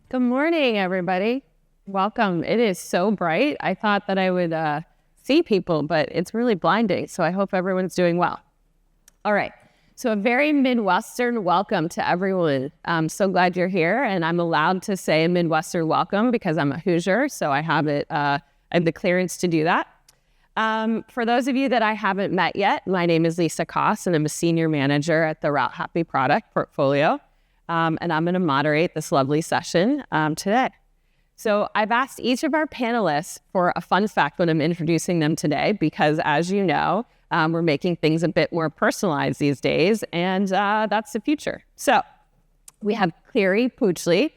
Good morning, everybody. Welcome. It is so bright. I thought that I would see people, but it's really blinding. So I hope everyone's doing well. All right. So a very Midwestern welcome to everyone. I'm so glad you're here. And I'm allowed to say a Midwestern welcome because I'm a Hoosier. So I have the clearance to do that. For those of you that I haven't met yet, my name is Lisa Koss, and I'm a senior manager at the Routehappy product portfolio. And I'm going to moderate this lovely session today. So I've asked each of our panelists for a fun fact when I'm introducing them today, because as you know, we're making things a bit more personalized these days, and that's the future. So we have Cleary Puchley,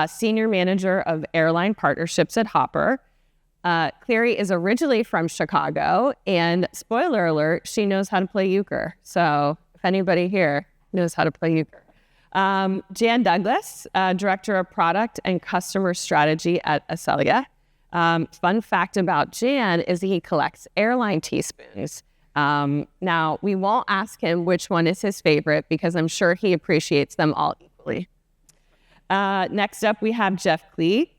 Senior Manager of Airline Partnerships at Hopper. Cleary is originally from Chicago, and spoiler alert, she knows how to play euchre. So if anybody here knows how to play euchre. Jan Douglas, Director of Product and Customer Strategy at Accelya. Fun fact about Jan is he collects airline teaspoons. Now, we won't ask him which one is his favorite because I'm sure he appreciates them all equally. Next up, we have Jeff Klee,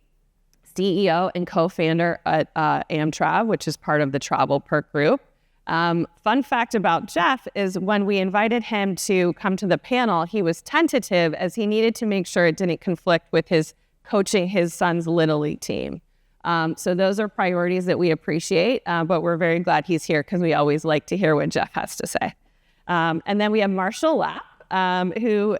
CEO and co-founder at AmTrav, which is part of the Travel Perk Group. Fun fact about Jeff is when we invited him to come to the panel, he was tentative as he needed to make sure it didn't conflict with his coaching his son's Little League team. So those are priorities that we appreciate, but we're very glad he's here because we always like to hear what Jeff has to say. And then we have Marcial Lapp, who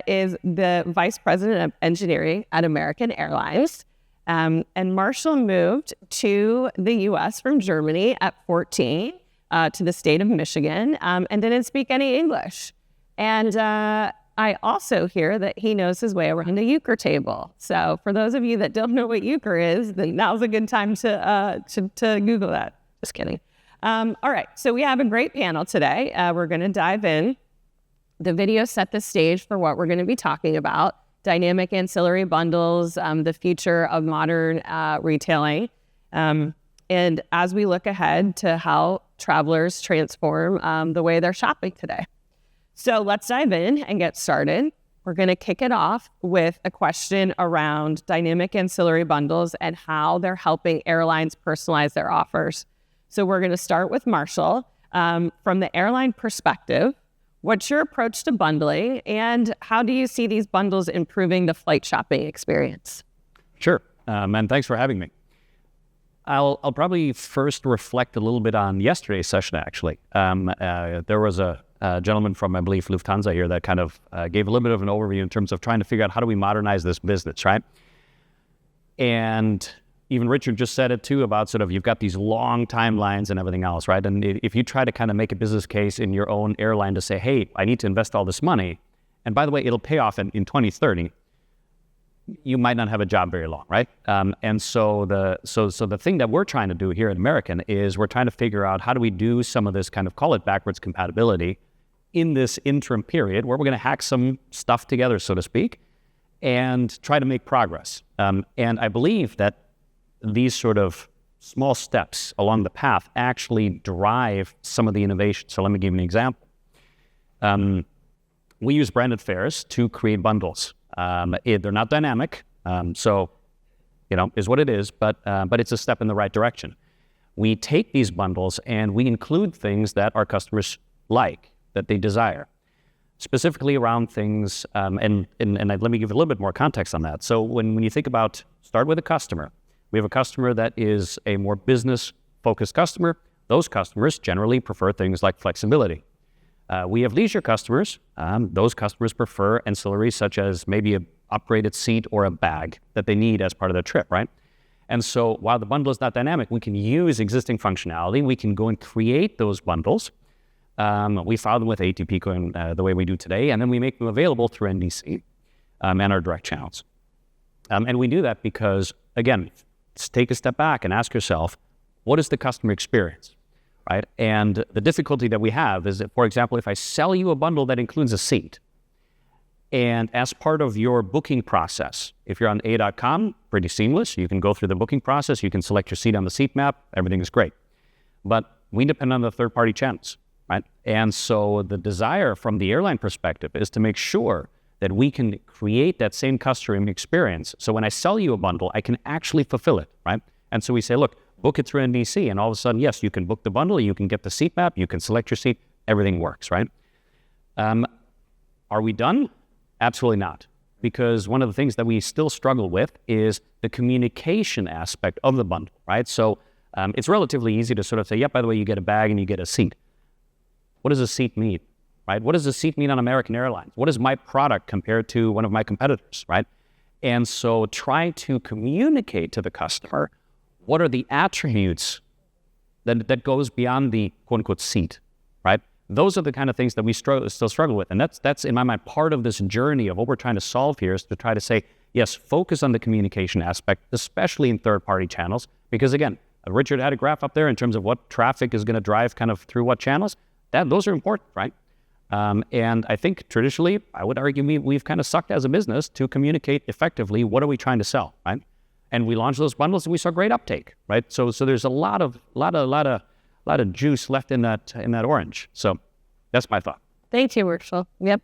is the Vice President of Engineering at American Airlines. And Marcial moved to the U.S. from Germany at 14. To the state of Michigan, and didn't speak any English. And I also hear that he knows his way around a euchre table. So for those of you that don't know what euchre is, then now's a good time to Google that. Just kidding. All right, so we have a great panel today. We're going to dive in. The video set the stage for what we're going to be talking about: dynamic ancillary bundles, the future of modern retailing. And as we look ahead to how travelers transform the way they're shopping today. So let's dive in and get started. We're going to kick it off with a question around dynamic ancillary bundles and how they're helping airlines personalize their offers. So we're going to start with Marcial. From the airline perspective, what's your approach to bundling, and how do you see these bundles improving the flight shopping experience? Sure, and thanks for having me. I'll probably first reflect a little bit on yesterday's session, actually. There was a gentleman from, I believe, Lufthansa here that kind of gave a little bit of an overview in terms of trying to figure out how do we modernize this business, right? And even Richard just said it too about sort of you've got these long timelines and everything else, right? And if you try to kind of make a business case in your own airline to say, hey, I need to invest all this money, and by the way, it'll pay off in 2030, you might not have a job very long, right? And so the thing that we're trying to do here at American is we're trying to figure out how do we do some of this kind of, call it backwards compatibility in this interim period where we're going to hack some stuff together, so to speak, and try to make progress. And I believe that these sort of small steps along the path actually drive some of the innovation. So let me give you an example. We use branded fares to create bundles. They're not dynamic, so is what it is, but it's a step in the right direction. We take these bundles and we include things that our customers like, that they desire, specifically around things, and let me give a little bit more context on that. So when you think about, start with a customer, we have a customer that is a more business-focused customer. Those customers generally prefer things like flexibility. We have leisure customers. Those customers prefer ancillaries such as maybe an upgraded seat or a bag that they need as part of their trip, right? And so while the bundle is not dynamic, we can use existing functionality. We can go and create those bundles. We file them with ATPCO in the way we do today, and then we make them available through NDC and our direct channels. And we do that because, again, take a step back and ask yourself, what is the customer experience? Right? And the difficulty that we have is that, for example, if I sell you a bundle that includes a seat, and as part of your booking process, if you're on A.com, pretty seamless. You can go through the booking process. You can select your seat on the seat map. Everything is great. But we depend on the third-party channels, right? And so the desire from the airline perspective is to make sure that we can create that same customer experience. So when I sell you a bundle, I can actually fulfill it, right? And so we say, look, book it through NDC, and all of a sudden, yes, you can book the bundle, you can get the seat map, you can select your seat, everything works, right? Are we done? Absolutely not. Because one of the things that we still struggle with is the communication aspect of the bundle, right? So it's relatively easy to sort of say, yeah, by the way, you get a bag and you get a seat. What does a seat mean, right? What does a seat mean on American Airlines? What is my product compared to one of my competitors, right? And so try to communicate to the customer what are the attributes that goes beyond the quote-unquote seat, right? Those are the kind of things that we still struggle with. And that's, in my mind, part of this journey of what we're trying to solve here is to try to say, yes, focus on the communication aspect, especially in third-party channels. Because again, Richard had a graph up there in terms of what traffic is going to drive kind of through what channels. Those are important, right? And I think traditionally, I would argue we've kind of sucked as a business to communicate effectively what are we trying to sell, right? And we launched those bundles and we saw great uptake, right? So there's a lot of juice left in that orange. So that's my thought. Thank you, Marcial. Yep.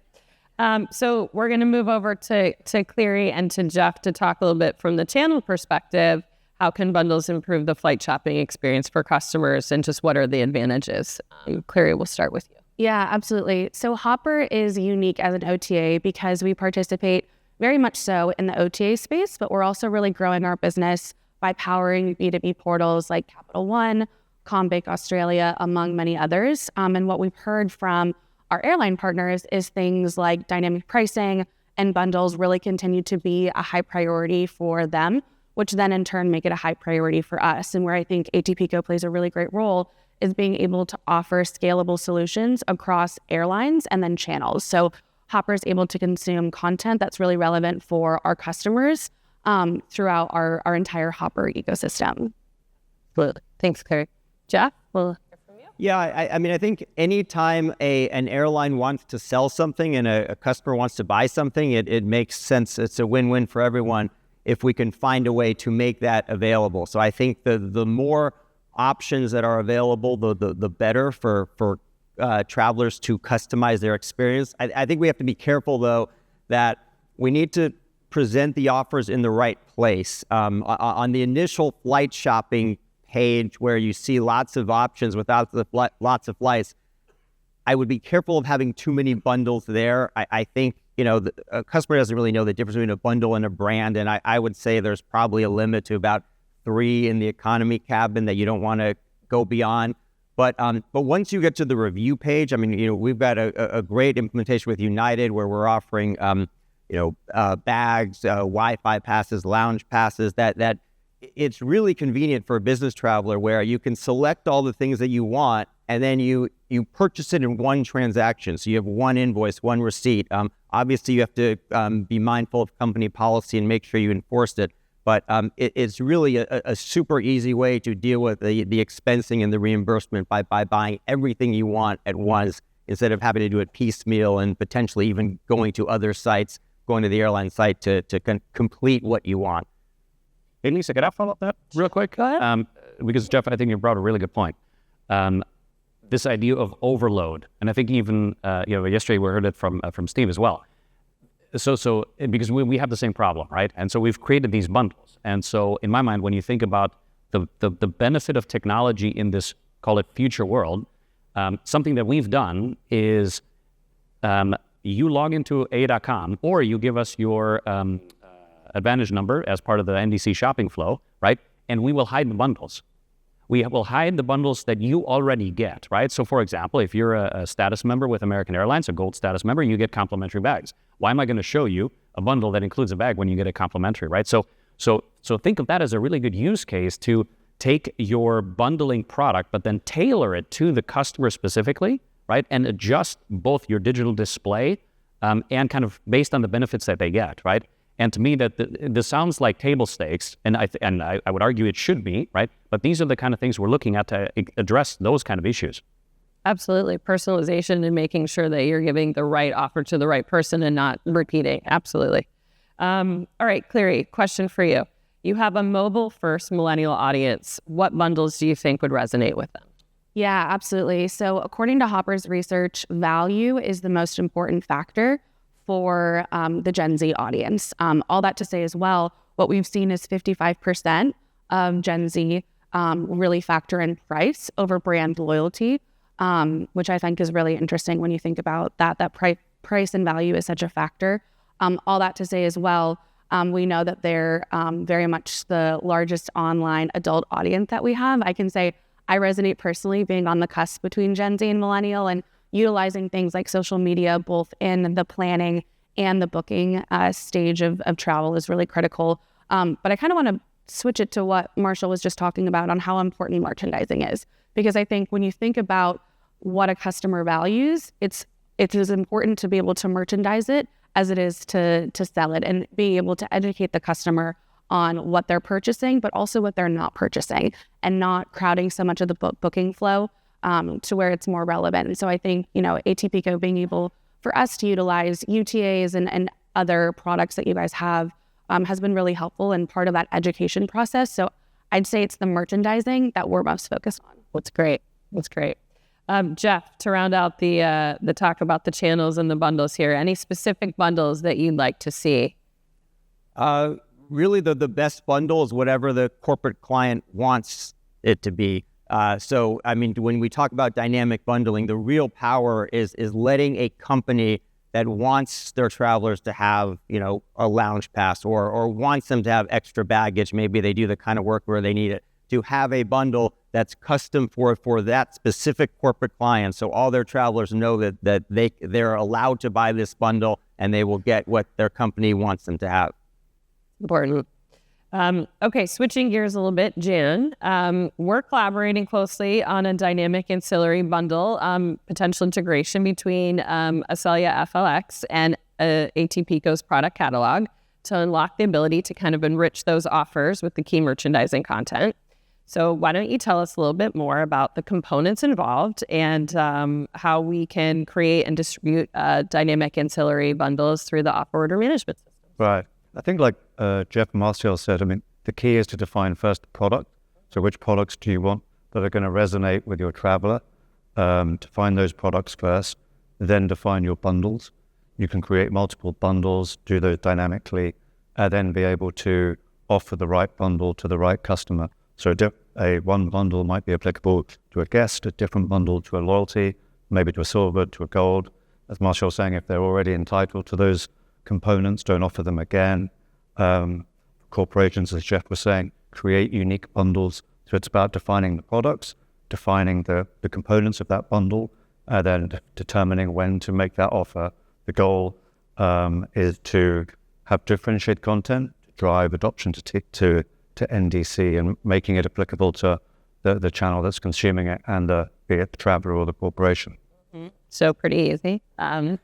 So we're going to move over to Cleary and to Jeff to talk a little bit from the channel perspective. How can bundles improve the flight shopping experience for customers, and just what are the advantages? Cleary, we'll start with you. Yeah, absolutely. So Hopper is unique as an OTA because we participate very much so in the OTA space, but we're also really growing our business by powering B2B portals like Capital One, Combank Australia, among many others. And what we've heard from our airline partners is things like dynamic pricing and bundles really continue to be a high priority for them, which then in turn make it a high priority for us. And where I think ATPCO plays a really great role is being able to offer scalable solutions across airlines and then channels. So Hopper is able to consume content that's really relevant for our customers throughout our entire Hopper ecosystem. Good. Thanks, Cleary. Jeff, we'll hear from you. Yeah, I mean, I think anytime an airline wants to sell something and a customer wants to buy something, it makes sense. It's a win-win for everyone if we can find a way to make that available. So I think the more options that are available, the better for travelers to customize their experience. I think we have to be careful, though, that we need to present the offers in the right place. On the initial flight shopping page where you see lots of options without lots of flights, I would be careful of having too many bundles there. I think, a customer doesn't really know the difference between a bundle and a brand, and I would say there's probably a limit to about 3 in the economy cabin that you don't want to go beyond. But once you get to the review page, I mean, we've got a great implementation with United where we're offering, bags, Wi-Fi passes, lounge passes, that it's really convenient for a business traveler where you can select all the things that you want and then you purchase it in one transaction. So you have one invoice, one receipt. Obviously, you have to be mindful of company policy and make sure you enforce it. But it's really a super easy way to deal with the expensing and the reimbursement by buying everything you want at once instead of having to do it piecemeal and potentially even going to other sites, going to the airline site to complete what you want. Hey, Lisa, could I follow up that real quick? Go ahead. Because, Jeff, I think you brought a really good point. This idea of overload, and I think even yesterday we heard it from Steve as well. So because we have the same problem, right? And so we've created these bundles. And so in my mind, when you think about the benefit of technology in this, call it future world, something that we've done is you log into a.com or you give us your Advantage number as part of the NDC shopping flow, right? And we will hide the bundles. We will hide the bundles that you already get, right? So for example, if you're a status member with American Airlines, a gold status member, you get complimentary bags. Why am I going to show you a bundle that includes a bag when you get a complimentary, right? So think of that as a really good use case to take your bundling product, but then tailor it to the customer specifically, right? And adjust both your digital display and kind of based on the benefits that they get, right? And to me, this sounds like table stakes, and I would argue it should be, right? But these are the kind of things we're looking at to address those kind of issues. Absolutely. Personalization and making sure that you're giving the right offer to the right person and not repeating. Absolutely. All right, Cleary, question for you. You have a mobile-first millennial audience. What bundles do you think would resonate with them? Yeah, absolutely. So according to Hopper's research, value is the most important factor for the Gen Z audience. All that to say as well, what we've seen is 55% of Gen Z really factor in price over brand loyalty, which I think is really interesting when you think about that price and value is such a factor. All that to say as well, we know that they're very much the largest online adult audience that we have. I can say I resonate personally being on the cusp between Gen Z and millennial and utilizing things like social media, both in the planning and the booking stage of travel is really critical. But I kind of want to switch it to what Marcial was just talking about on how important merchandising is. Because I think when you think about what a customer values, it's as important to be able to merchandise it as it is to sell it and be able to educate the customer on what they're purchasing, but also what they're not purchasing and not crowding so much of the booking flow to where it's more relevant. And so I think, ATPCO being able for us to utilize UTAs and other products that you guys have has been really helpful and part of that education process. So I'd say it's the merchandising that we're most focused on. That's great. Jeff, to round out the talk about the channels and the bundles here, any specific bundles that you'd like to see? Really, the best bundle is whatever the corporate client wants it to be. So, I mean, when we talk about dynamic bundling, the real power is letting a company that wants their travelers to have, a lounge pass or wants them to have extra baggage. Maybe they do the kind of work where they need it, to have a bundle that's custom for that specific corporate client. So all their travelers know that they're allowed to buy this bundle and they will get what their company wants them to have. Important. Okay, switching gears a little bit, Jan. We're collaborating closely on a dynamic ancillary bundle, potential integration between Accelya FLX and ATPCO's product catalog to unlock the ability to kind of enrich those offers with the key merchandising content. So why don't you tell us a little bit more about the components involved and how we can create and distribute dynamic ancillary bundles through the offer order management system? Right. I think like Jeff and Marcial said, the key is to define first the product. So which products do you want that are going to resonate with your traveler? Define those products first, then define your bundles. You can create multiple bundles, do those dynamically, and then be able to offer the right bundle to the right customer. So one bundle might be applicable to a guest, a different bundle to a loyalty, maybe to a silver, to a gold. As Marcial was saying, if they're already entitled to those components, don't offer them again. Corporations, as Jeff was saying, create unique bundles. So it's about defining the products, defining the components of that bundle, and then determining when to make that offer. The goal is to have differentiated content, to drive adoption to NDC and making it applicable to the channel that's consuming it and be it the traveler or the corporation. So pretty easy. So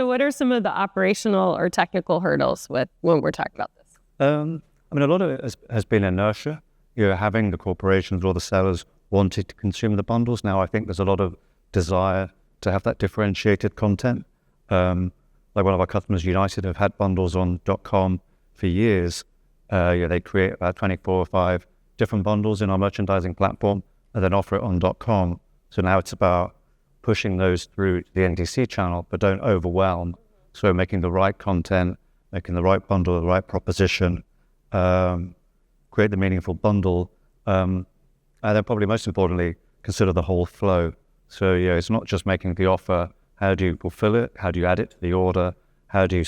what are some of the operational or technical hurdles when we're talking about this? A lot of it has been inertia. Having the corporations or the sellers wanted to consume the bundles. Now I think there's a lot of desire to have that differentiated content. Like one of our customers, United, have had bundles on .com for years. They create about 24 or 5 different bundles in our merchandising platform and then offer it on .com. So now it's about pushing those through the NDC channel, but don't overwhelm. So making the right content, making the right bundle, the right proposition, create the meaningful bundle, and then probably most importantly, consider the whole flow. So it's not just making the offer. How do you fulfill it? How do you add it to the order? How do you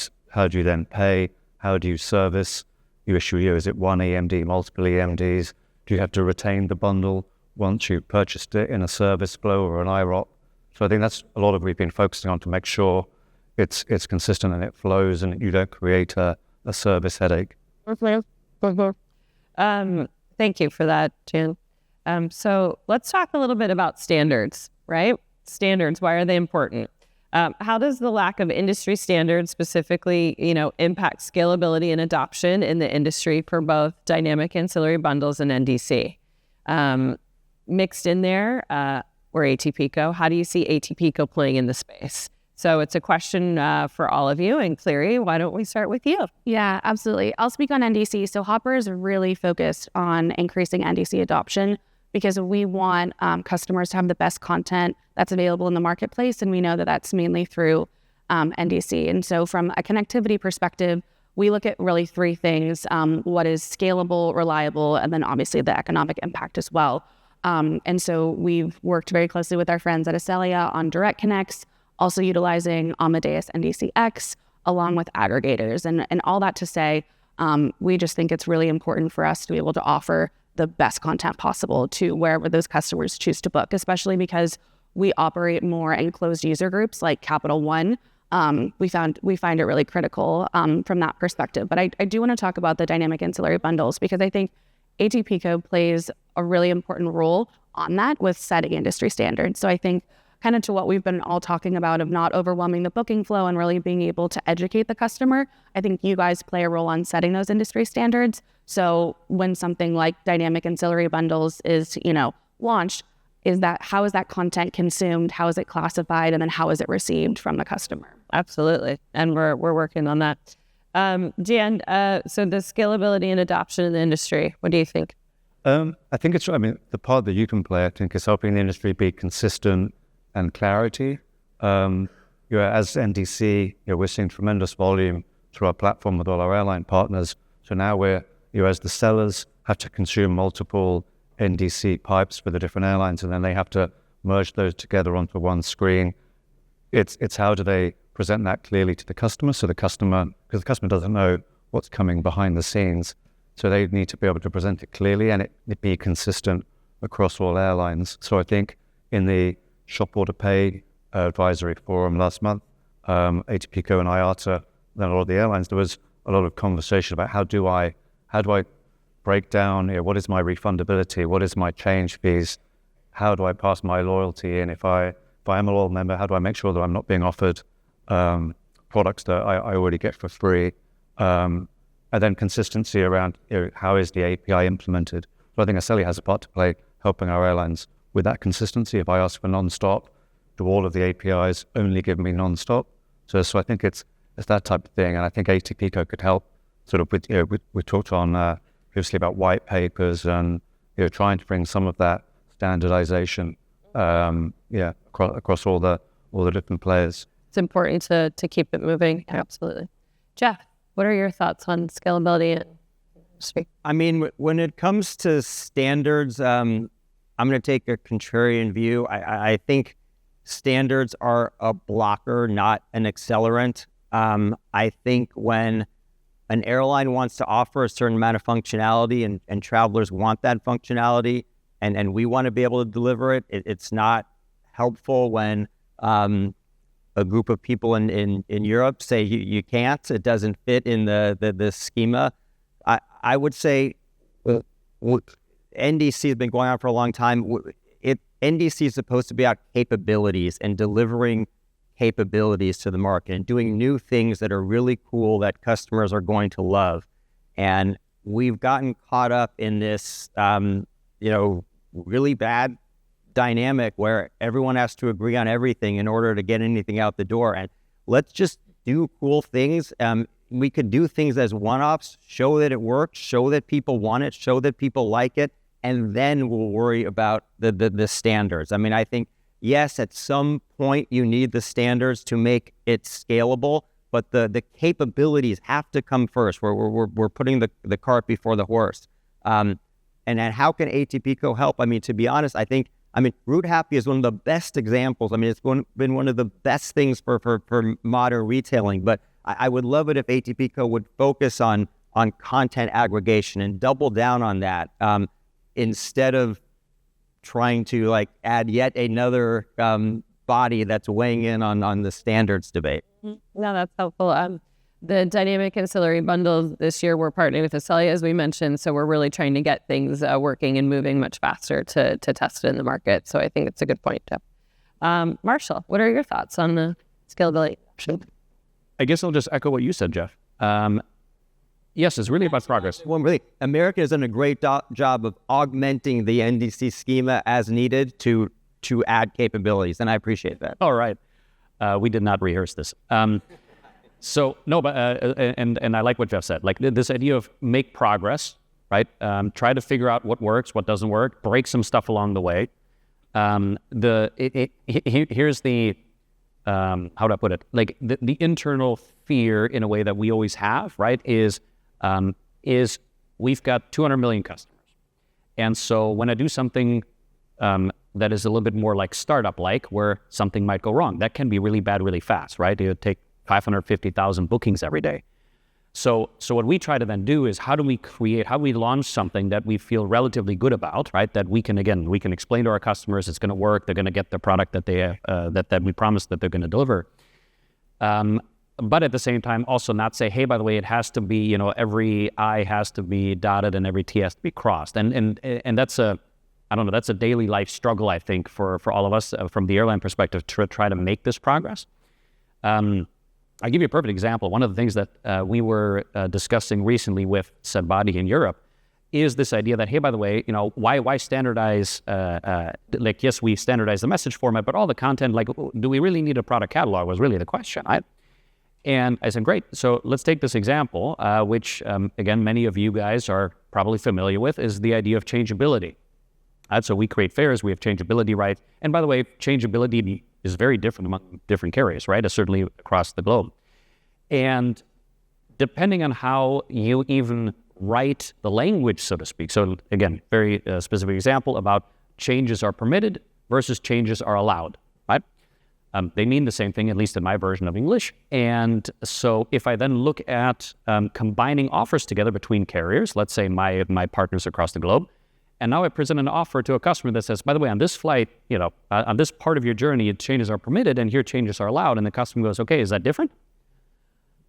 then pay? How do you service? You issue is it one EMD, multiple EMDs? Do you have to retain the bundle once you've purchased it in a service flow or an IROP? So I think that's a lot of we've been focusing on to make sure it's consistent and it flows and you don't create a service headache. Thank you for that, Jan. So let's talk a little bit about standards, right? Standards, why are they important? How does the lack of industry standards specifically, impact scalability and adoption in the industry for both dynamic ancillary bundles and NDC? Mixed in there, or ATPCO, how do you see ATPCO playing in the space? So it's a question for all of you. And Cleary, why don't we start with you? Yeah, absolutely. I'll speak on NDC. So Hopper is really focused on increasing NDC adoption because we want customers to have the best content that's available in the marketplace. And we know that that's mainly through NDC. And so from a connectivity perspective, we look at really three things: what is scalable, reliable, and then obviously the economic impact as well. And so we've worked very closely with our friends at Accelya on direct connects, also utilizing Amadeus NDCX along with aggregators. And all that to say, we just think it's really important for us to be able to offer the best content possible to wherever those customers choose to book, especially because we operate more in closed user groups like Capital One. We find it really critical from that perspective. But I do want to talk about the dynamic ancillary bundles, because I think ATPCO plays a really important role on that with setting industry standards. So I think kind of to what we've been all talking about of not overwhelming the booking flow and really being able to educate the customer, I think you guys play a role on setting those industry standards. So when something like dynamic ancillary bundles is, launched, how is that content consumed? How is it classified? And then how is it received from the customer? Absolutely. And we're working on that. Jan, so the scalability and adoption in the industry, what do you think? I think the part that you can play, I think, is helping the industry be consistent and clarity. As NDC, we're seeing tremendous volume through our platform with all our airline partners. So now as the sellers have to consume multiple NDC pipes for the different airlines, and then they have to merge those together onto one screen. It's how do they present that clearly to the customer, because the customer doesn't know what's coming behind the scenes. So they need to be able to present it clearly and it be consistent across all airlines. So I think in the Shop Order Pay advisory forum last month, ATPCO and IATA, then a lot of the airlines, there was a lot of conversation about how do I break down, what is my refundability, what is my change fees, how do I pass my loyalty in? If I am a loyal member, how do I make sure that I'm not being offered products that I already get for free? And then consistency around how is the API implemented. So I think Accelya has a part to play helping our airlines with that consistency. If I ask for non-stop, do all of the APIs only give me non-stop? So I think it's that type of thing. And I think ATPCO could help sort of with, we talked on previously about white papers and trying to bring some of that standardization across all the different players. It's important to keep it moving. Absolutely. Jeff, what are your thoughts on scalability and industry? I mean, when it comes to standards, I'm going to take a contrarian view. I think standards are a blocker, not an accelerant. I think when an airline wants to offer a certain amount of functionality and travelers want that functionality and we want to be able to deliver it, it's not helpful when a group of people in Europe say you can't, it doesn't fit in the schema. I would say NDC has been going on for a long time. NDC is supposed to be about capabilities and delivering capabilities to the market and doing new things that are really cool that customers are going to love. And we've gotten caught up in this, really bad dynamic where everyone has to agree on everything in order to get anything out the door. And let's just do cool things. We could do things as one-offs, show that it works, show that people want it, show that people like it, and then we'll worry about the standards. I mean, I think, yes, at some point you need the standards to make it scalable, but the capabilities have to come first. We're putting the cart before the horse. And then how can ATPCO help? I mean, to be honest, Routehappy is one of the best examples. I mean, it's been one of the best things for modern retailing, but I would love it if ATPCO would focus on content aggregation and double down on that instead of trying to add yet another body that's weighing in on the standards debate. No, that's helpful. The dynamic ancillary bundles this year, we're partnering with Accelya, as we mentioned, so we're really trying to get things working and moving much faster to test it in the market. So I think it's a good point, Jeff. Marcial, what are your thoughts on the scalability option? I guess I'll just echo what you said, Jeff. Yes, it's really about progress. Well, really, American has done a great job of augmenting the NDC schema as needed to add capabilities, and I appreciate that. All right. We did not rehearse this. So no, but and I like what Jeff said. Like this idea of make progress, right? Try to figure out what works, what doesn't work, break some stuff along the way. Here's the how do I put it? Like the internal fear in a way that we always have, right? Is we've got 200 million customers. And so when I do something that is a little bit more like startup-like, where something might go wrong, that can be really bad really fast, right? It would take 550,000 bookings every day. So what we try to then do is how do we launch something that we feel relatively good about, right? That we can explain to our customers it's going to work, they're going to get the product that they that we promised that they're going to deliver. But at the same time, also not say, hey, by the way, it has to be, every I has to be dotted and every T has to be crossed. And that's that's a daily life struggle, I think, for all of us from the airline perspective to try to make this progress. I'll give you a perfect example. One of the things that we were discussing recently with said body in Europe is this idea that, hey, by the way, why standardize, yes, we standardize the message format, but all the content, do we really need a product catalog was really the question, right? And I said, great. So let's take this example, which, again, many of you guys are probably familiar with, is the idea of changeability. So we create fares, we have changeability rights. And by the way, changeability is very different among different carriers, right? Certainly across the globe. And depending on how you even write the language, so to speak. So again, very specific example about changes are permitted versus changes are allowed, right? They mean the same thing, at least in my version of English. And so if I then look at combining offers together between carriers, let's say my partners across the globe, and now I present an offer to a customer that says, by the way, on this flight, on this part of your journey, changes are permitted and here changes are allowed. And the customer goes, okay, is that different?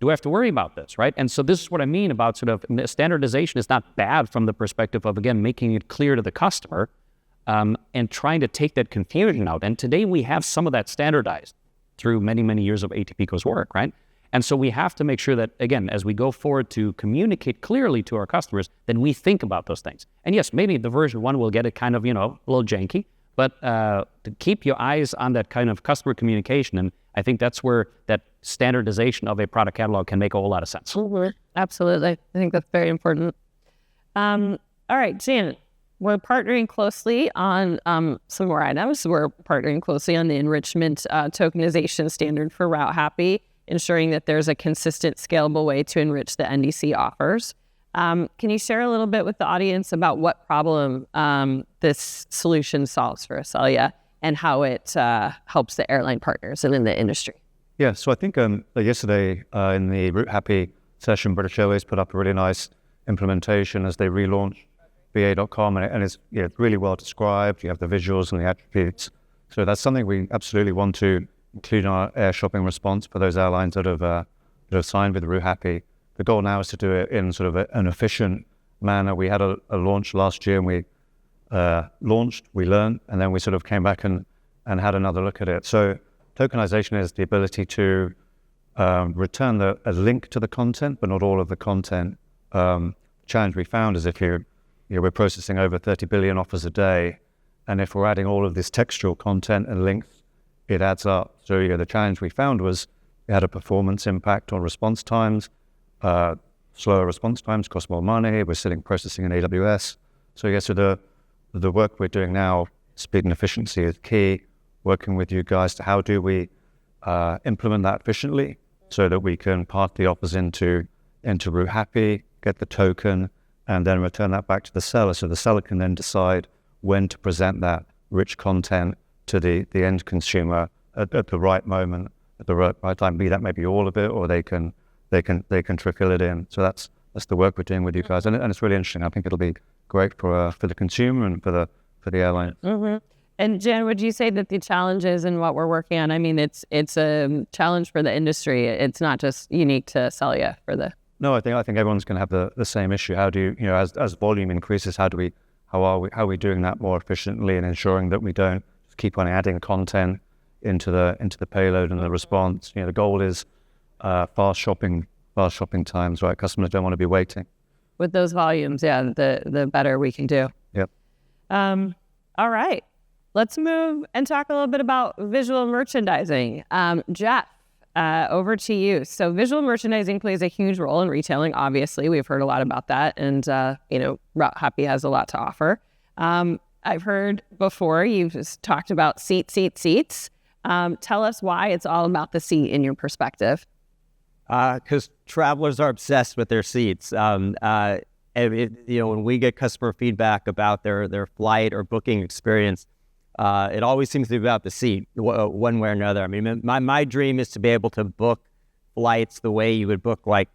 Do I have to worry about this, right? And so this is what I mean about sort of standardization is not bad from the perspective of, again, making it clear to the customer and trying to take that confusion out. And today we have some of that standardized through many, many years of ATPCO's work, right? And so we have to make sure that, again, as we go forward to communicate clearly to our customers, then we think about those things. And yes, maybe the version 1 will get it kind of, a little janky, but to keep your eyes on that kind of customer communication. And I think that's where that standardization of a product catalog can make a whole lot of sense. Mm-hmm. Absolutely. I think that's very important. All right, Janet, we're partnering closely on some more items. We're partnering closely on the enrichment tokenization standard for Routehappy, ensuring that there's a consistent, scalable way to enrich the NDC offers. Can you share a little bit with the audience about what problem this solution solves for Accelya and how it helps the airline partners and in the industry? Yeah, so I think yesterday in the Routehappy session, British Airways put up a really nice implementation as they relaunched BA.com, and it's really well described. You have the visuals and the attributes. So that's something we absolutely want to include in our air shopping response for those airlines that have signed with Routehappy. The goal now is to do it in sort of an efficient manner. We had a launch last year, and we launched, we learned, and then we sort of came back and had another look at it. So tokenization is the ability to return a link to the content, but not all of the content. The challenge we found is if we're processing over 30 billion offers a day, and if we're adding all of this textual content and links, it adds up. So the challenge we found was it had a performance impact on response times. Slower response times cost more money. We're sitting processing in AWS. So so the work we're doing now, speed and efficiency is key. Working with you guys to how do we implement that efficiently so that we can pass the offers into Routehappy, get the token, and then return that back to the seller. So the seller can then decide when to present that rich content to the end consumer at the right moment, at the right time. Be that maybe all of it, or they can trickle it in. So that's the work we're doing with you guys, and it's really interesting. I think it'll be great for the consumer and for the airline. Mm-hmm. And Jan, would you say that the challenges and what we're working on? I mean, it's a challenge for the industry. It's not just unique to Accelya for the. No, I think everyone's going to have the same issue. How do you as volume increases, how are we doing that more efficiently and ensuring that we don't just keep on adding content into the payload and the response? The goal is fast shopping times, right? Customers don't want to be waiting. With those volumes, the better we can do. Yep. All right. Let's move and talk a little bit about visual merchandising. Jeff, over to you. So visual merchandising plays a huge role in retailing. Obviously, we've heard a lot about that, and Routehappy has a lot to offer. I've heard before you've just talked about seats. Tell us why it's all about the seat in your perspective. Because travelers are obsessed with their seats. When we get customer feedback about their flight or booking experience, it always seems to be about the seat, one way or another. I mean, my dream is to be able to book flights the way you would book like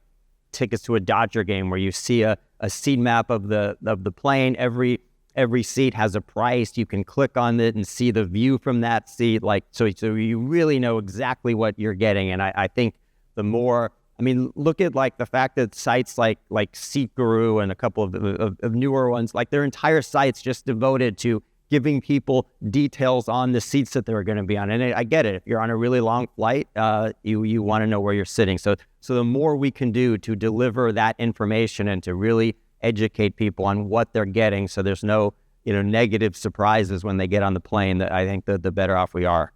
tickets to a Dodger game, where you see a seat map of the plane. Every seat has a price. You can click on it and see the view from that seat. So you really know exactly what you're getting. And I think the more, look at like the fact that sites like Seat Guru and a couple of newer ones, like their entire site's just devoted to giving people details on the seats that they're going to be on. And I get it. If you're on a really long flight, you want to know where you're sitting. So the more we can do to deliver that information and to really educate people on what they're getting, so there's no negative surprises when they get on the plane, that I think the better off we are.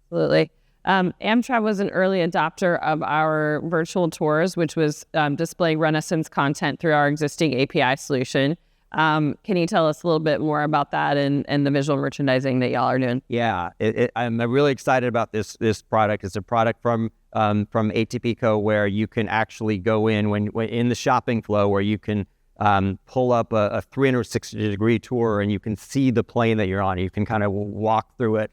Absolutely. AmTrav was an early adopter of our virtual tours, which was displaying Renaissance content through our existing API solution. Can you tell us a little bit more about that and the visual merchandising that y'all are doing? Yeah, I'm really excited about this product. It's a product from ATPCO, where you can actually go in when in the shopping flow, where you can pull up a 360-degree tour, and you can see the plane that you're on. You can kind of walk through it,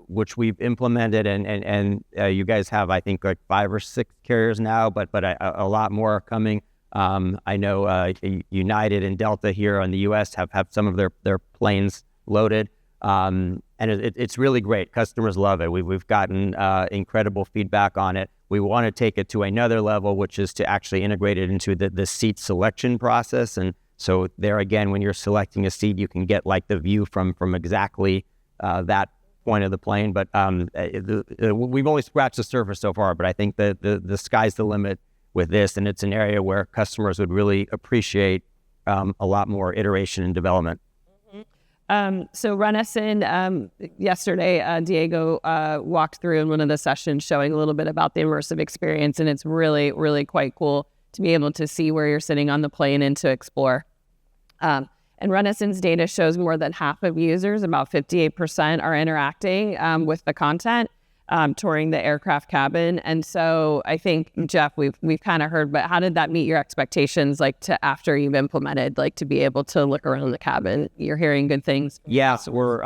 which we've implemented, and you guys have, I think, like 5 or 6 carriers now, but a lot more are coming. I know United and Delta here in the U.S. have some of their planes loaded, and it's really great. Customers love it. We've gotten incredible feedback on it. We want to take it to another level, which is to actually integrate it into the seat selection process. And so there again, when you're selecting a seat, you can get like the view from exactly that point of the plane. But we've only scratched the surface so far, but I think that the sky's the limit with this, and it's an area where customers would really appreciate a lot more iteration and development. So Renaissance, yesterday, Diego walked through in one of the sessions showing a little bit about the immersive experience, and it's really, really quite cool to be able to see where you're sitting on the plane and to explore. And Renaissance data shows more than half of users, about 58%, are interacting with the content, touring the aircraft cabin. And so I think, Jeff, we've kind of heard, but how did that meet your expectations, like to after you've implemented, like to be able to look around the cabin? You're hearing good things? Yes, we're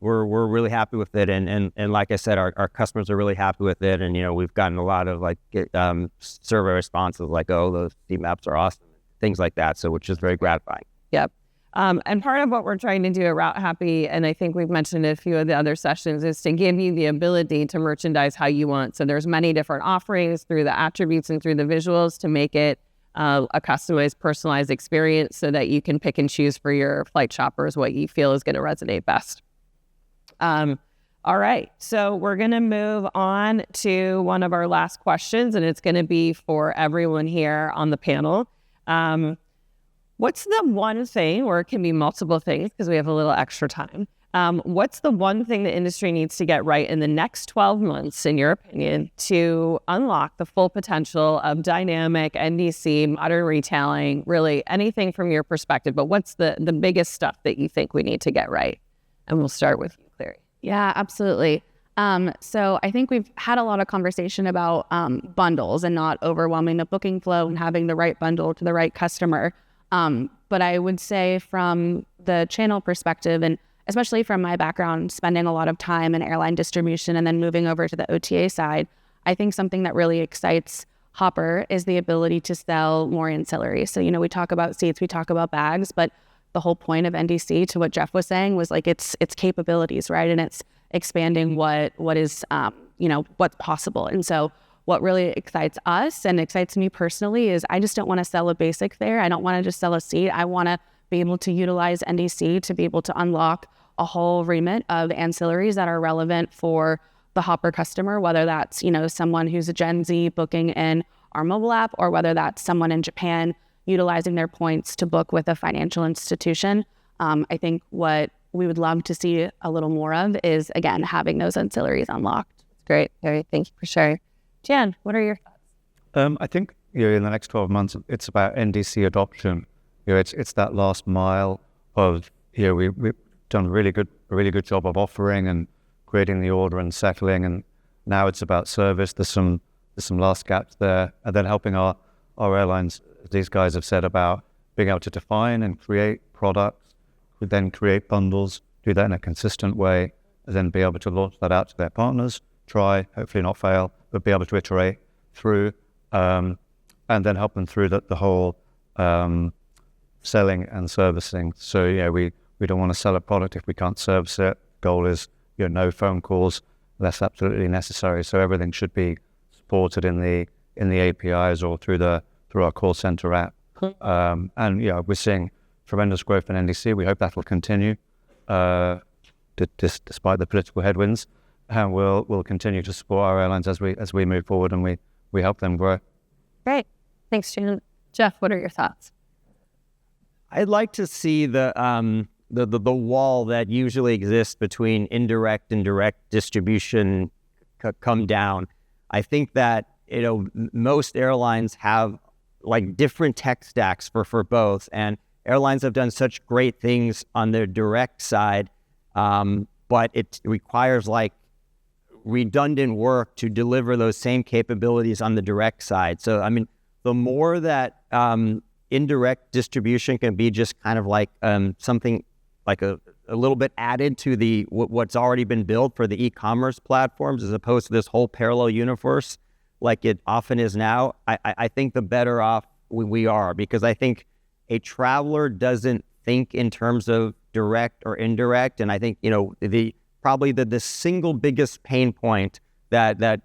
really happy with it. And like I said, our customers are really happy with it. And, we've gotten a lot of survey responses like, oh, those seat maps are awesome, things like that. So, which is very gratifying. Yep. And part of what we're trying to do at Routehappy, and I think we've mentioned in a few of the other sessions, is to give you the ability to merchandise how you want. So there's many different offerings through the attributes and through the visuals to make it a customized, personalized experience, so that you can pick and choose for your flight shoppers what you feel is going to resonate best. All right, so we're going to move on to one of our last questions, and it's going to be for everyone here on the panel. What's the one thing, or it can be multiple things because we have a little extra time. What's the one thing the industry needs to get right in the next 12 months, in your opinion, to unlock the full potential of dynamic NDC, modern retailing, really anything from your perspective? But what's the biggest stuff that you think we need to get right? And we'll start with you, Cleary. Yeah, absolutely. So I think we've had a lot of conversation about bundles and not overwhelming the booking flow and having the right bundle to the right customer. But I would say from the channel perspective, and especially from my background, spending a lot of time in airline distribution and then moving over to the OTA side, I think something that really excites Hopper is the ability to sell more ancillary. So, we talk about seats, we talk about bags, but the whole point of NDC, to what Jeff was saying, was like its capabilities, right? And it's expanding what is, what's possible. And so what really excites us and excites me personally is I just don't want to sell a basic fare. I don't want to just sell a seat. I want to be able to utilize NDC to be able to unlock a whole remit of ancillaries that are relevant for the Hopper customer, whether that's, someone who's a Gen Z booking in our mobile app, or whether that's someone in Japan utilizing their points to book with a financial institution. I think what we would love to see a little more of is, again, having those ancillaries unlocked. Great. Gary, thank you for sharing. Jan, what are your thoughts? I think in the next 12 months, it's about NDC adoption. It's that last mile of we've done a really good job of offering and creating the order and settling, and now it's about service. There's some last gaps there, and then helping our airlines, as these guys have said, about being able to define and create products, then create bundles, do that in a consistent way, and then be able to launch that out to their partners, try, hopefully not fail, but be able to iterate through, and then help them through the whole selling and servicing. So yeah, we don't want to sell a product if we can't service it. Goal is no phone calls unless absolutely necessary. So everything should be supported in the APIs or through our call center app. And we're seeing tremendous growth in NDC. We hope that will continue despite the political headwinds, and we'll continue to support our airlines as we move forward, and we help them grow. Great, thanks, Shannon. Jeff, what are your thoughts? I'd like to see the wall that usually exists between indirect and direct distribution come down. I think that most airlines have like different tech stacks for both, and airlines have done such great things on their direct side, but it requires like redundant work to deliver those same capabilities on the direct side. So I mean, the more that indirect distribution can be just kind of like something like a little bit added to what's already been built for the e-commerce platforms, as opposed to this whole parallel universe like it often is now, I think the better off we are, because I think a traveler doesn't think in terms of direct or indirect. And I think, probably the single biggest pain point that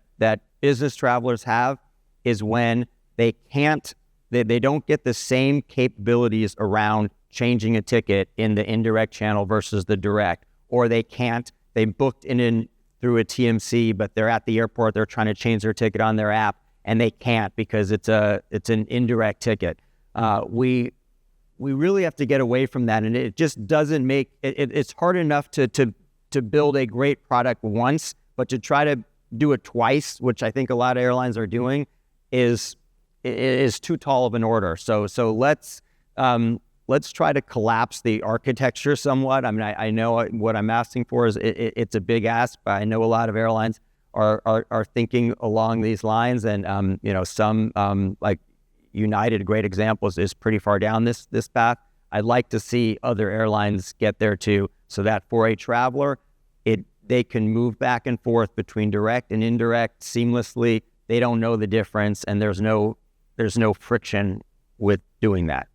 business travelers have is when they don't get the same capabilities around changing a ticket in the indirect channel versus the direct, or they booked in through a TMC, but they're at the airport, they're trying to change their ticket on their app, and they can't because it's an indirect ticket. We really have to get away from that, and it just doesn't make it's hard enough to build a great product once, but to try to do it twice, which I think a lot of airlines are doing, is too tall of an order. So let's try to collapse the architecture somewhat. I mean, I know what I'm asking for is it's a big ask, but I know a lot of airlines are thinking along these lines, and some like United, a great example, is pretty far down this path. I'd like to see other airlines get there too, so that for a traveler, they can move back and forth between direct and indirect seamlessly. They don't know the difference, and there's no friction with doing that.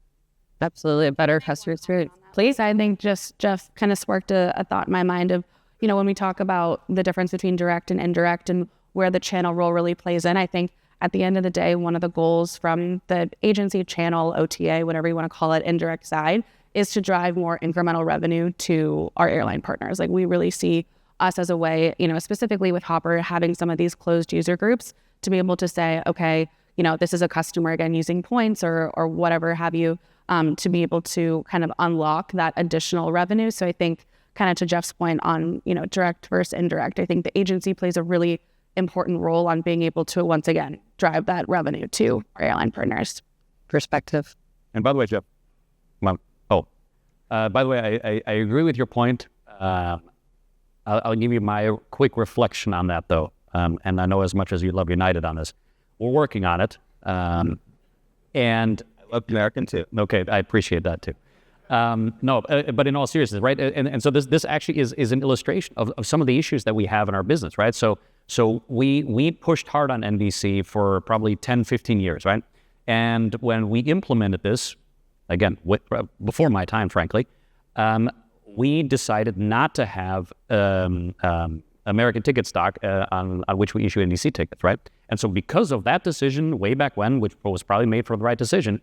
Absolutely, a better customer experience. Please. I think just Jeff kind of sparked a thought in my mind of, when we talk about the difference between direct and indirect and where the channel role really plays in, I think at the end of the day, one of the goals from the agency channel, OTA, whatever you want to call it, indirect side, is to drive more incremental revenue to our airline partners. Like, we really see us as a way, specifically with Hopper, having some of these closed user groups to be able to say, okay, this is a customer, again, using points or whatever have you, to be able to kind of unlock that additional revenue. So I think, kind of to Jeff's point on, direct versus indirect, I think the agency plays a really important role on being able to, once again, drive that revenue to our airline partners. Perspective. And by the way, Jeff, by the way, I agree with your point. I'll give you my quick reflection on that, though. And I know as much as you love United on this, we're working on it. And I love American too. Okay, I appreciate that too. But in all seriousness, right? And so this actually is an illustration of some of the issues that we have in our business, right? So we pushed hard on NDC for probably 10, 15 years, right? And when we implemented this, again, before my time, frankly, we decided not to have American ticket stock on which we issue NDC tickets, right? And so because of that decision way back when, which was probably made for the right decision,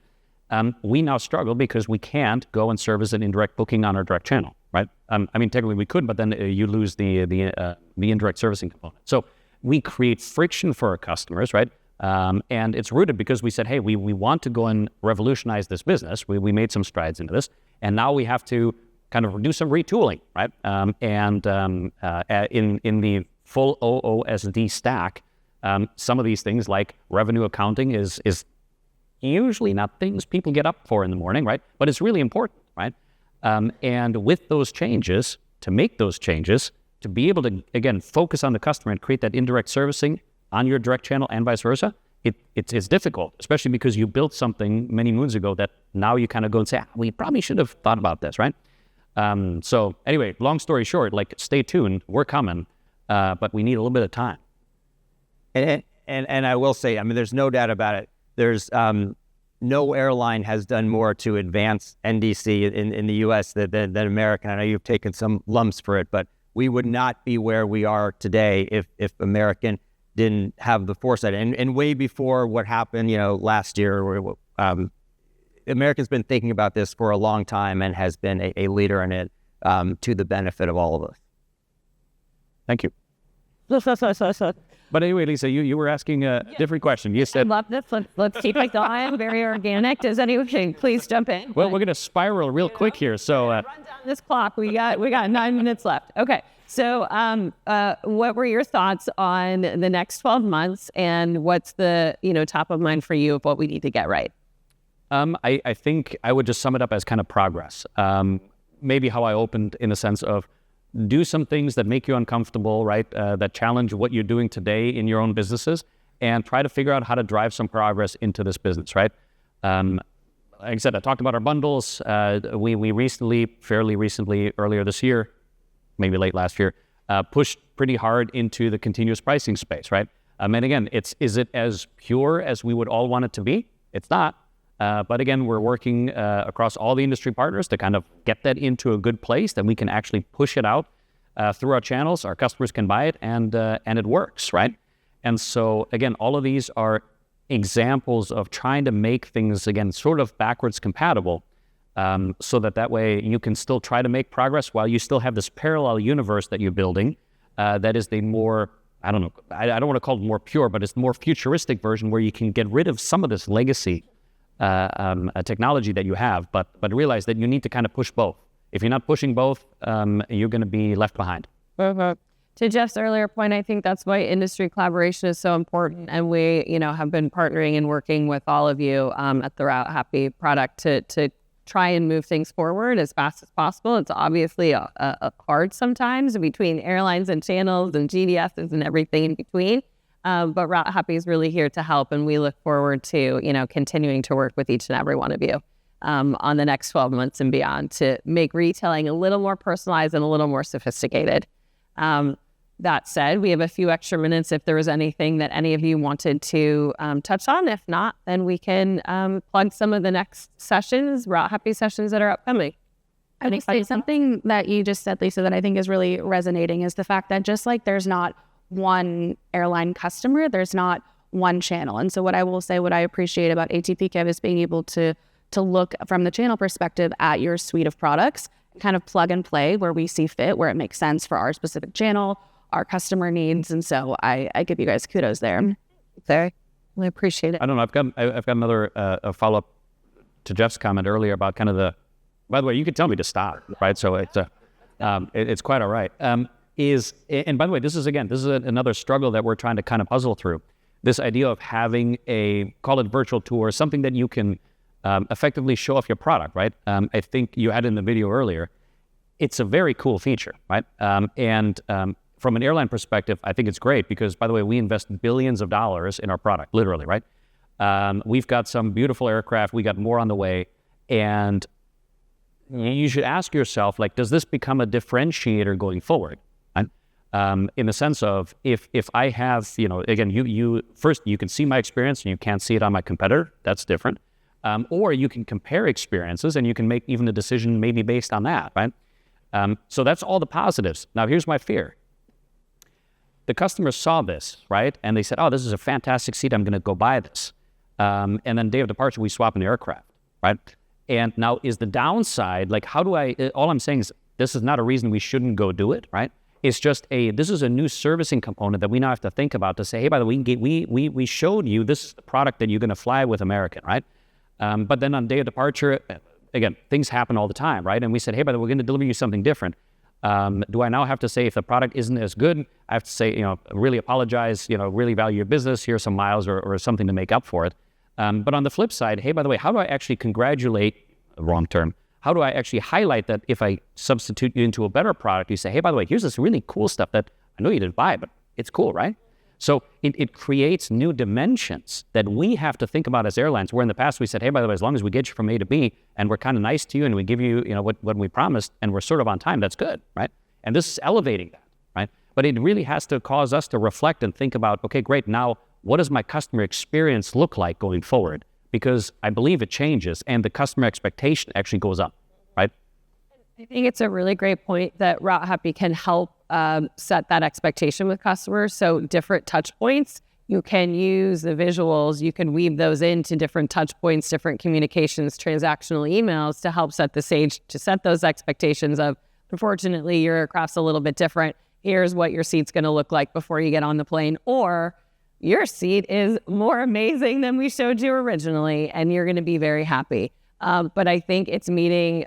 we now struggle because we can't go and service an indirect booking on our direct channel, right? I mean, technically we could, but then you lose the indirect servicing component. So we create friction for our customers, right? And it's rooted because we said, hey, we want to go and revolutionize this business. We made some strides into this, and now we have to kind of do some retooling, right? In the full OOSD stack, some of these things like revenue accounting is usually not things people get up for in the morning, right? But it's really important, right? And with those changes, to make those changes, to be able to, again, focus on the customer and create that indirect servicing on your direct channel and vice versa, it's difficult, especially because you built something many moons ago that now you kind of go and say, we probably should have thought about this, right? So anyway, long story short, like, stay tuned, we're coming, but we need a little bit of time. And I will say, I mean, there's no doubt about it. There's no airline has done more to advance NDC in the U.S. than American. I know you've taken some lumps for it, but we would not be where we are today if American didn't have the foresight. And way before what happened, last year, American's been thinking about this for a long time and has been a leader in it to the benefit of all of us. Thank you. But anyway, Lisa, you were asking a different question. You said, I love this. Let's keep it going. Very organic. Does anyone please jump in? Well, we're going to spiral real quick here. So run down this clock. We got 9 minutes left. Okay. So what were your thoughts on the next 12 months, and what's the top of mind for you of what we need to get right? I think I would just sum it up as kind of progress. Maybe how I opened, in the sense of, do some things that make you uncomfortable, right? That challenge what you're doing today in your own businesses, and try to figure out how to drive some progress into this business, right? Like I said, I talked about our bundles. We recently, fairly recently, earlier this year, maybe late last year, pushed pretty hard into the continuous pricing space, right? And again, is it as pure as we would all want it to be? It's not. But again, we're working across all the industry partners to kind of get that into a good place, that we can actually push it out through our channels. Our customers can buy it, and it works, right? And so again, all of these are examples of trying to make things, again, sort of backwards compatible, so that way you can still try to make progress while you still have this parallel universe that you're building. That is the more, I don't know, I don't want to call it more pure, but it's the more futuristic version where you can get rid of some of this legacy technology that you have, but realize that you need to kind of push both. If you're not pushing both, you're going to be left behind. To Jeff's earlier point, I think that's why industry collaboration is so important, and we, have been partnering and working with all of you at the Routehappy product to try and move things forward as fast as possible. It's obviously a hard sometimes between airlines and channels and GDSs and everything in between. But Routehappy is really here to help, and we look forward to, continuing to work with each and every one of you on the next 12 months and beyond to make retailing a little more personalized and a little more sophisticated. That said, we have a few extra minutes if there was anything that any of you wanted to touch on. If not, then we can plug some of the next sessions, Routehappy sessions that are upcoming. I would say something that you just said, Lisa, that I think is really resonating is the fact that just like there's not one airline customer, there's not one channel. And so what I will say, what I appreciate about ATPCO is being able to look from the channel perspective at your suite of products, kind of plug and play where we see fit, where it makes sense for our specific channel, our customer needs. And so I give you guys kudos there. Sorry, I appreciate it. I don't know. I've got another a follow up to Jeff's comment earlier about kind of the. By the way, you could tell me to stop, right? So it's quite all right. And by the way, this is another struggle that we're trying to kind of puzzle through. This idea of having call it virtual tour, something that you can effectively show off your product, right? I think you had in the video earlier. It's a very cool feature, right? From an airline perspective, I think it's great because, by the way, we invest billions of dollars in our product, literally, right? We've got some beautiful aircraft. We got more on the way. And you should ask yourself, like, does this become a differentiator going forward? Right? In the sense of, if I have, again, you first, you can see my experience and you can't see it on my competitor. That's different. Or you can compare experiences and you can make even a decision maybe based on that, right? So that's all the positives. Now, here's my fear. The customers saw this, right? And they said, oh, this is a fantastic seat. I'm going to go buy this. And then day of departure, we swap an aircraft, right? And now is the downside, like, how do all I'm saying is this is not a reason we shouldn't go do it, right? It's just this is a new servicing component that we now have to think about to say, hey, by the way, we showed you this is the product that you're going to fly with American, right? But then on day of departure, again, things happen all the time, right? And we said, hey, by the way, we're going to deliver you something different. Do I now have to say if the product isn't as good, I have to say, really apologize, really value your business, here's some miles or something to make up for it. But on the flip side, hey, by the way, how do I actually congratulate, wrong term, how do I actually highlight that if I substitute you into a better product? You say, hey, by the way, here's this really cool stuff that I know you didn't buy, but it's cool, right? So it creates new dimensions that we have to think about as airlines, where in the past we said, hey, by the way, as long as we get you from A to B and we're kind of nice to you and we give you, what we promised and we're sort of on time, that's good, right? And this is elevating that, right? But it really has to cause us to reflect and think about, okay, great, now what does my customer experience look like going forward? Because I believe it changes and the customer expectation actually goes up, right? I think it's a really great point that Routehappy can help set that expectation with customers. So different touch points, you can use the visuals, you can weave those into different touch points, different communications, transactional emails to help set the stage, to set those expectations of, unfortunately, your aircraft's a little bit different. Here's what your seat's going to look like before you get on the plane. Or your seat is more amazing than we showed you originally, and you're going to be very happy. But I think it's meeting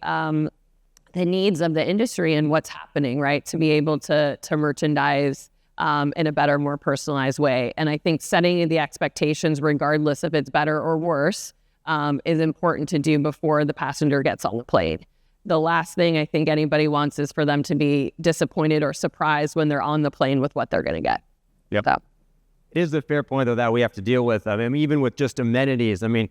the needs of the industry and what's happening, right? To be able to merchandise in a better, more personalized way. And I think setting the expectations, regardless if it's better or worse, is important to do before the passenger gets on the plane. The last thing I think anybody wants is for them to be disappointed or surprised when they're on the plane with what they're going to get. Yep. So. It is a fair point, though, that we have to deal with. I mean, even with just amenities. I mean,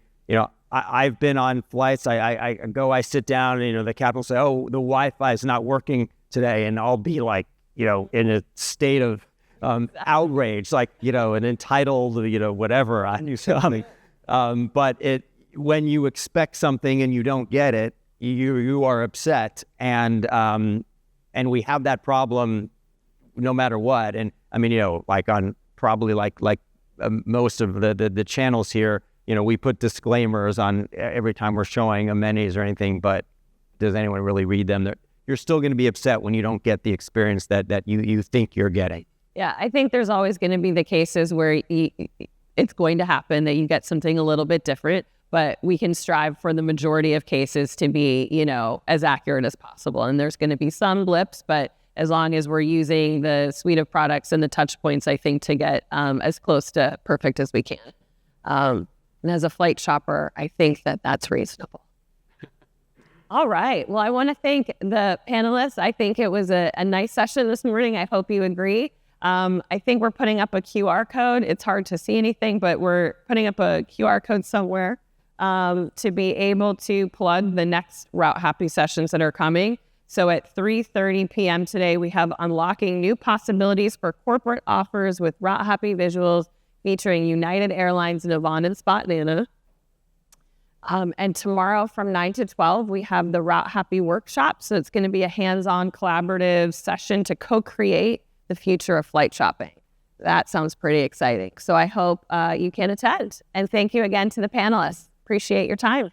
I've been on flights. I sit down, and the captain will say, "Oh, the Wi-Fi is not working today," and I'll be like, in a state of outrage, like, an entitled, whatever I knew something. But when you expect something and you don't get it, you are upset, and we have that problem no matter what. And I mean, like on probably like most of the channels here, we put disclaimers on every time we're showing amenities or anything, but does anyone really read them? You're still going to be upset when you don't get the experience that you think you're getting. Yeah, I think there's always going to be the cases where it's going to happen that you get something a little bit different, but we can strive for the majority of cases to be, as accurate as possible. And there's going to be some blips, but as long as we're using the suite of products and the touch points, I think, to get as close to perfect as we can. And as a flight shopper, I think that that's reasonable. All right. Well, I want to thank the panelists. I think it was a nice session this morning. I hope you agree. I think we're putting up a QR code. It's hard to see anything, but we're putting up a QR code somewhere to be able to plug the next Routehappy sessions that are coming. So at 3:30 p.m. today, we have Unlocking New Possibilities for Corporate Offers with Routehappy Visuals featuring United Airlines, Navan, and Spotnana. And tomorrow from 9 to 12, we have the Routehappy Workshop. So it's going to be a hands-on collaborative session to co-create the future of flight shopping. That sounds pretty exciting. So I hope you can attend. And thank you again to the panelists. Appreciate your time.